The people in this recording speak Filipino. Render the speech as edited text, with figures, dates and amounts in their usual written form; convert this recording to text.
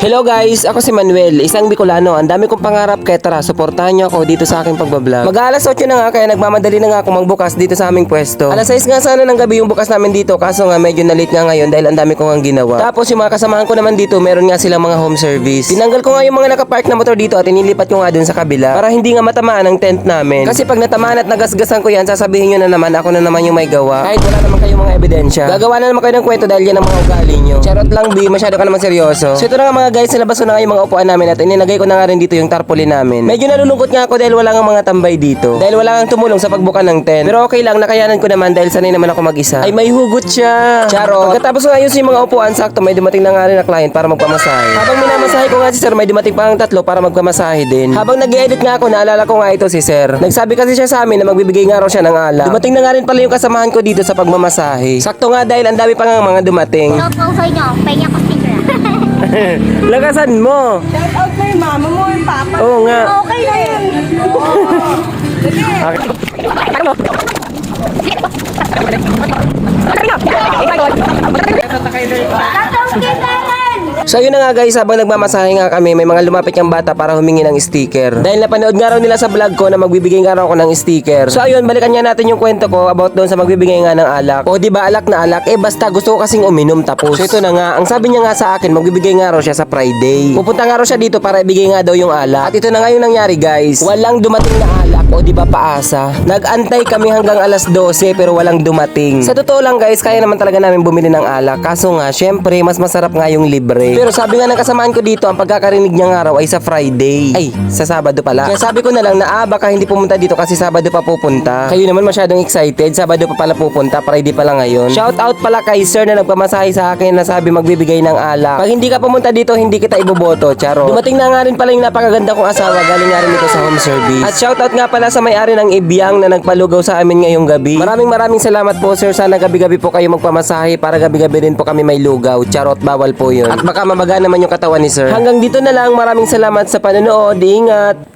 Hello guys, ako si Manuel, isang Bicolano. Ang dami kong pangarap kaya tara, suportahan niyo ako dito sa aking pagbablog. Mag-aalas 8 na nga kaya nagmamadali na nga ako magbukas dito sa aming pwesto. Alas 6 nga sana ng gabi yung bukas namin dito kaso nga medyo na late nga ngayon dahil ang dami ko nga ginawa. Tapos yung mga kasamahan ko naman dito, meron nga silang mga home service. Tinanggal ko nga yung mga nakapark na motor dito at inilipat ko nga dun sa kabila para hindi nga matamaan ang tent namin. Kasi pag natamaan at nagasgasan ko yan, sasabihin nyo na naman ako na naman yung may gawa. Kahit wala naman kayong mga ebidensya. Gagawa na naman kayo ng kwento dahil yan ang mga ugali nyo. Charot lang B, masyado ka naman seryoso. So ito na nga mga guys, nilabas ko na nga yung mga upuan namin at ininagay ko na nga rin dito yung tarpaulin namin. Medyo nalulungkot nga ako dahil wala nga mga tambay dito. Dahil wala nga tumulong sa pagbuka ng tent. Pero okay lang, nakayanan ko naman dahil sanay naman ako mag-isa. Ay may hugot siya. Charot. Pagkatapos nga ayusin yung mga upuan, sakto may dumating na nga rin na client para magpamasahe. Habang minamasahe ko nga si sir, may dumating pa ang tatlo para magpamasahe din. Habang nag-edit nga ako, naalala ko nga ito si sir. Nagsabi kasi siya sa amin na magbibigay nga raw siya ng alak. Dumating na nga rin pala yung kasamahan ko dito sa pagmamasahe. Sakto nga dahil ang dami pa nga mga dumating. Shout out sa inyo, pahinga ko sticker. Lagasan mo. Shout out kay mama mo and papa. Oo nga. Okay na yun. So yun na nga guys, habang nagmamasahe nga kami, may mga lumapit yung bata para humingi ng sticker. Dahil napanood nga raw nila sa vlog ko na magbibigay nga raw ako ng sticker. So ayun, balikan nga natin yung kwento ko about doon sa magbibigay nga ng alak. O diba alak na alak, basta gusto ko kasing uminom tapos. So ito na nga, ang sabi niya nga sa akin, magbibigay nga raw siya sa Friday. Pupunta nga raw siya dito para ibigay nga daw yung alak. At ito na nga yung nangyari guys, walang dumating na alak. O diba paasa. Nag-antay kami hanggang alas 12 pero walang dumating. Sa totoo lang guys, kaya naman talaga namin bumili ng alak. Kaso nga, syempre, mas masarap nga yung libre. Pero sabi nga ng kasamaan ko dito, ang pagkakarinig niya nga raw ay sa Friday. Ay, sa Sabado pala. Kaya sabi ko na lang na baka hindi pumunta dito kasi Sabado pa pupunta. Kayo naman masyadong excited, Sabado pa pala pupunta, Friday pa lang ngayon. Shout out pala kay sir na nagpamasahe sa akin na sabi magbibigay ng alak. Pag hindi ka pumunta dito, hindi kita iboboto, charo. Dumating na nga rin pala yung napakaganda kong asawa, galing nga rin ito sa home service. At shout out nga pala sa may-ari ng Ibiang na nagpalugaw sa amin ngayong gabi. Maraming salamat po sir, sana gabi-gabi po kayo magpamasahe para gabi-gabi din po kami may lugaw. Charot, bawal po yun. At baka mamaga naman yung katawan ni sir. Hanggang dito na lang, maraming salamat sa panonood. Ingat!